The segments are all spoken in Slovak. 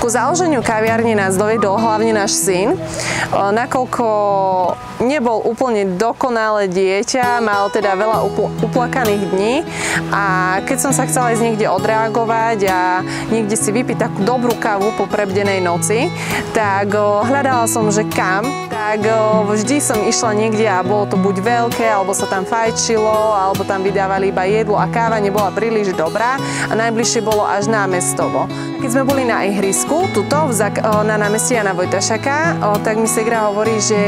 Ku založeniu kaviarne nás dovedol hlavne náš syn, nakoľko nebol úplne dokonalé dieťa, mal teda veľa uplakaných dní a keď som sa chcela ísť niekde odreagovať a niekde si vypiť takú dobrú kávu po prebdenej noci, tak hľadala som, že kam, tak vždy som išla niekde a bolo to buď veľké, alebo sa tam fajčilo, alebo tam vydávali iba jedlo a káva nebola príliš dobrá a najbližšie bolo až námestovo. Keď sme boli na ihrisku, tuto na námestí Jana Vojtašaka, tak mi segra hovorí, že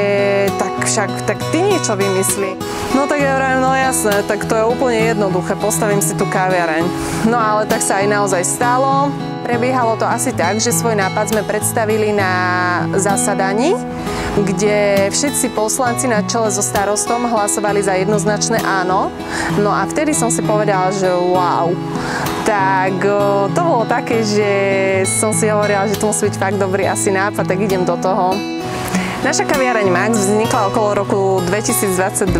tak ty niečo vymyslí. No tak ja hovorím, no jasné, tak to je úplne jednoduché, postavím si tú kaviareň. No ale tak sa aj naozaj stalo. Prebiehalo to asi tak, že svoj nápad sme predstavili na zasadaní, kde všetci poslanci na čele so starostom hlasovali za jednoznačné áno. No a vtedy som si povedala, že wow. Tak to bolo také, že som si hovorila, že to musí byť fakt dobrý asi nápad, tak idem do toho. Naša kaviareň Max vznikla okolo roku 2022.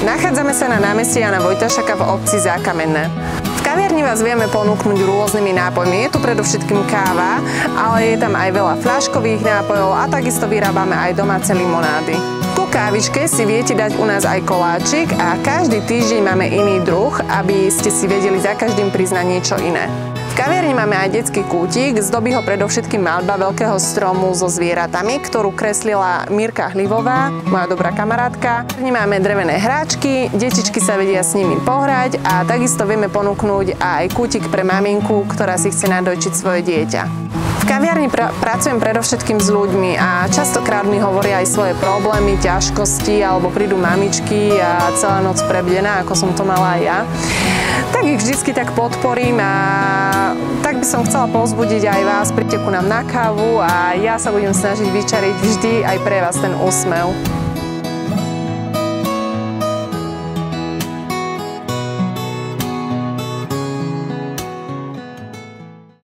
Nachádzame sa na námestí Jana Vojtašaka v obci Zákamenné. V kaviarni vás vieme ponúknuť rôznymi nápojmi. Je tu predovšetkým káva, ale je tam aj veľa fľaškových nápojov a takisto vyrábame aj domáce limonády. Ku kávičke si viete dať u nás aj koláčik a každý týždeň máme iný druh, aby ste si vedeli za každým priznať niečo iné. V kaviarni máme aj detský kútik, zdobí ho predovšetkým maľba veľkého stromu so zvieratami, ktorú kreslila Mirka Hlivová, moja dobrá kamarátka. Máme drevené hráčky, detičky sa vedia s nimi pohrať a takisto vieme ponúknuť aj kútik pre maminku, ktorá si chce nadojčiť svoje dieťa. V kaviarni pracujem predovšetkým s ľuďmi a častokrát mi hovoria aj svoje problémy, ťažkosti alebo prídu mamičky a celá noc prebdená, ako som to mala aj ja. Tak ich vždycky tak podporím a tak by som chcela povzbudiť aj vás, príďte ku nám na kávu a ja sa budem snažiť vyčariť vždy aj pre vás ten úsmev.